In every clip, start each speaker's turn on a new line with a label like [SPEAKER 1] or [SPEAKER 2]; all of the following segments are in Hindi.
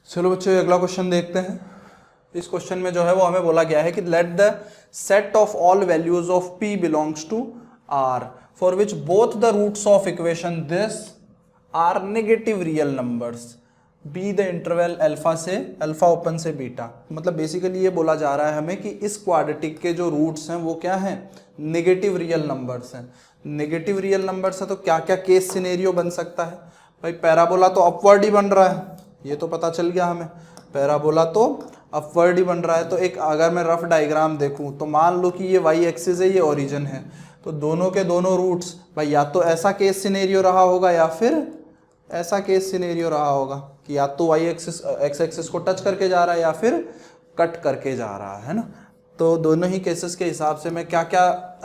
[SPEAKER 1] चलो बच्चों अगला क्वेश्चन देखते हैं। इस क्वेश्चन में जो है वो हमें बोला गया है कि let the set of all values of p belongs to r for which both the roots of equation this are negative real numbers be the interval alpha से अल्फा ओपन से बीटा। मतलब बेसिकली ये बोला जा रहा है हमें कि इस क्वाड्रेटिक के जो रूट्स हैं वो क्या हैं, नेगेटिव रियल नंबर्स हैं। नेगेटिव रियल नंबर्स है तो क्या क्या केस सिनेरियो बन सकता है भाई। पैराबोला तो अपवर्ड ही बन रहा है, ये तो पता चल गया हमें, पैराबोला तो अपवर्ड ही बन रहा है। तो एक अगर मैं रफ डायग्राम देखूं तो मान लो कि ये वाई एक्सिस है, ये ओरिजिन है, तो दोनों के दोनों रूट्स भाई या तो ऐसा केस सिनेरियो रहा होगा या फिर ऐसा केस सिनेरियो रहा होगा कि या तो वाई एक्सिस एक्स एक्सिस को टच करके जा रहा है या फिर कट करके जा रहा है ना। तो दोनों ही केसेस के हिसाब से मैं क्या क्या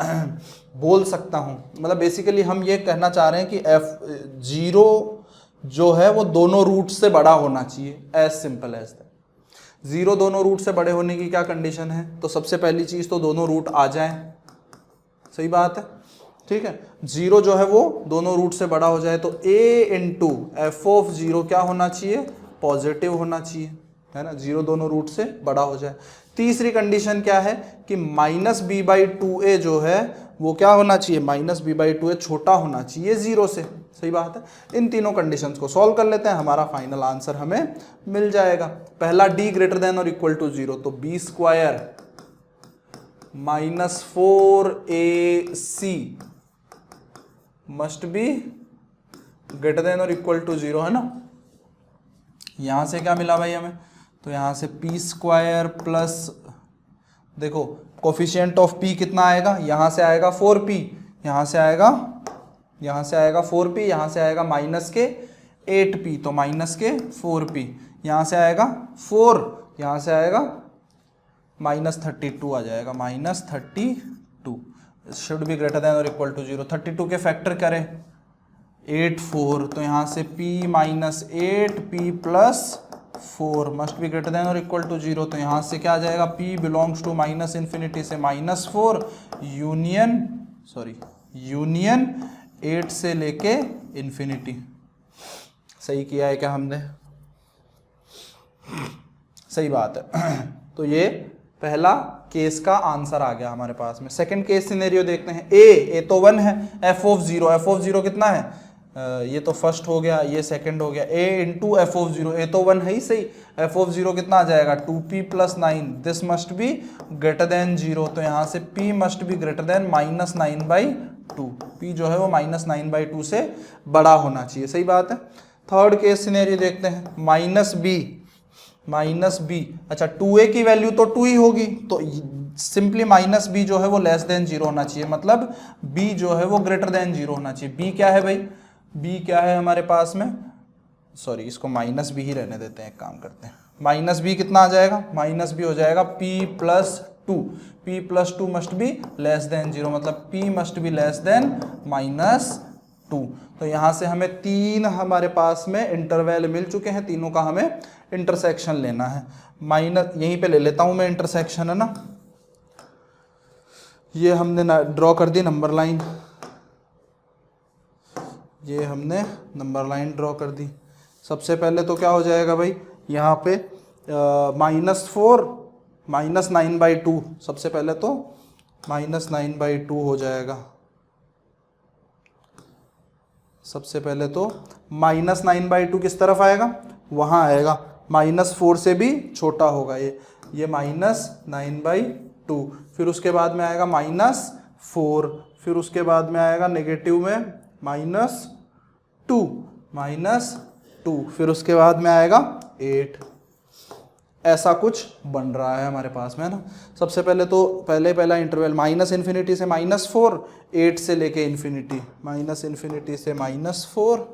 [SPEAKER 1] बोल सकता हूँ। मतलब बेसिकली हम ये कहना चाह रहे हैं कि f0 जो है वो दोनों रूट से बड़ा होना चाहिए, एज सिंपल एज दैट। 0 दोनों रूट से बड़े होने की क्या कंडीशन है, तो सबसे पहली चीज तो दोनों रूट आ जाएं, सही बात है, ठीक है। 0 जो है वो दोनों रूट से बड़ा हो जाए तो a इंटू एफ ऑफ 0 क्या होना चाहिए, पॉजिटिव होना चाहिए, है ना। 0 दोनों रूट से बड़ा हो जाए। तीसरी कंडीशन क्या है कि माइनस बी बाई टू ए जो है वो क्या होना चाहिए, माइनस बी बाई टू ए छोटा होना चाहिए 0 से, सही बात है। इन तीनों कंडीशंस को सॉल्व कर लेते हैं, हमारा फाइनल आंसर हमें मिल जाएगा। पहला d ग्रेटर देन और इक्वल टू 0, तो B square minus 4ac must be greater than और इक्वल टू 0, है ना। यहां से क्या मिला भाई हमें, तो यहां से पी स्क्वायर प्लस, देखो कोफिशिएंट ऑफ p कितना आएगा, यहां से आएगा 4p, यहां से आएगा 4p, यहां से आएगा माइनस के 8p, तो माइनस के 4p, यहां से आएगा 4, यहां से आएगा माइनस 32 आ जाएगा, minus 32 should be greater than और इक्वल टू 0। 32 के फैक्टर करें 8 4, तो यहाँ से p minus 8p plus 4 must be greater than और इक्वल टू 0। तो यहाँ से क्या आ जाएगा, p belongs to minus infinity से माइनस 4 यूनियन 8 से लेके इन्फिनिटी। सही किया है क्या हमने, सही बात है। तो ये पहला केस का आंसर आ गया हमारे पास में। सेकंड केस सिनेरियो देखते हैं। ए तो 1 है, एफ ऑफ 0 कितना है, ये तो फर्स्ट हो गया, ये सेकंड हो गया। a इंटू एफ ऑफ 0, ए तो 1 है ही सही, एफ ऑफ 0 कितना आ जाएगा 2p plus 9, this must be greater then 0, तो यहाँ से p must be greater then minus 9/2, p जो है वो माइनस 9/2 से बड़ा होना चाहिए, सही बात है। थर्ड केस सिनेरियो देखते हैं, माइनस b, अच्छा 2a की वैल्यू तो 2 ही होगी, तो सिंपली माइनस b जो है वो लेस देन 0 होना चाहिए, मतलब b जो है वो ग्रेटर देन 0 होना चाहिए। b क्या है भाई, b क्या है हमारे पास में, सॉरी इसको माइनस b ही रहने देते हैं, एक काम करते हैं, माइनस b कितना आ जाएगा, माइनस b हो जाएगा p plus 2 must be less than 0, मतलब p must be less than -2। तो यहाँ से हमें 3 हमारे पास में इंटरवल मिल चुके हैं, तीनों का हमें इंटरसेक्शन लेना है। माइनस यहीं पे ले लेता हूं मैं इंटरसेक्शन, है ना। ये हमने ड्रॉ कर दी नंबर लाइन, ये हमने नंबर लाइन ड्रॉ कर दी। सबसे पहले तो क्या हो जाएगा भाई, यहाँ पे -4 माइनस 9/2, सबसे पहले तो माइनस 9/2 हो जाएगा। सबसे पहले तो माइनस 9/2 किस तरफ आएगा, वहाँ आएगा, -4 से भी छोटा होगा ये माइनस 9/2, फिर उसके बाद में आएगा -4, फिर उसके बाद में आएगा नेगेटिव में -2, फिर उसके बाद में आएगा 8। ऐसा कुछ बन रहा है हमारे पास में, है ना। सबसे पहले तो पहला इंटरवल माइनस इन्फिनिटी से -4, 8 से लेके इन्फिनिटी, माइनस इन्फिनिटी से -4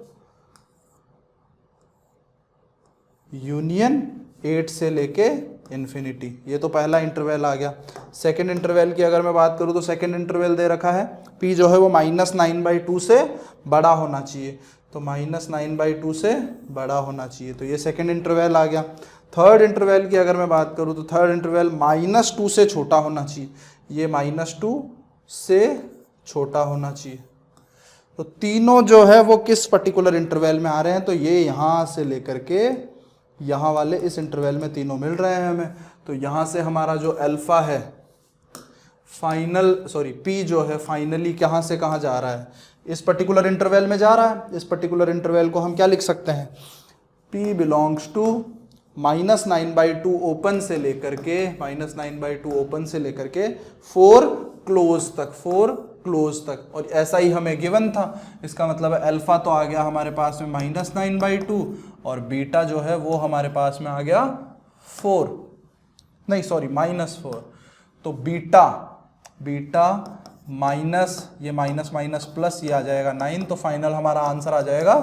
[SPEAKER 1] यूनियन 8 से लेके इन्फिनिटी, ये तो पहला इंटरवल आ गया। सेकंड इंटरवल की अगर मैं बात करूँ तो सेकंड इंटरवल दे रखा है, p जो है वो -9/2 से बड़ा होना चाहिए, तो -9/2 से बड़ा होना चाहिए, तो ये सेकंड इंटरवल आ गया। थर्ड इंटरवल की अगर मैं बात करूँ तो थर्ड इंटरवल -2 से छोटा होना चाहिए, ये -2 से छोटा होना चाहिए। तो तीनों जो है वो किस पर्टिकुलर इंटरवल में आ रहे हैं, तो ये यहाँ से लेकर के यहाँ वाले इस इंटरवल में तीनों मिल रहे हैं हमें, तो यहाँ से हमारा जो अल्फ़ा है पी जो है फाइनली कहाँ से कहाँ जा रहा है, इस पर्टिकुलर इंटरवल में जा रहा है। इस पर्टिकुलर इंटरवल को हम क्या लिख सकते हैं, p बिलोंग्स टू -9/2 ओपन से लेकर के -9/2 ओपन से लेकर के 4 क्लोज तक। और ऐसा ही हमें गिवन था, इसका मतलब है अल्फा तो आ गया हमारे पास में -9/2 और बीटा जो है वो हमारे पास में आ गया -4। तो बीटा माइनस ये माइनस माइनस प्लस ये आ जाएगा 9, तो फाइनल हमारा आंसर आ जाएगा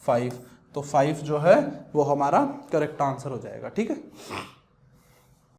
[SPEAKER 1] 5। तो 5 जो है वो हमारा करेक्ट आंसर हो जाएगा। ठीक है।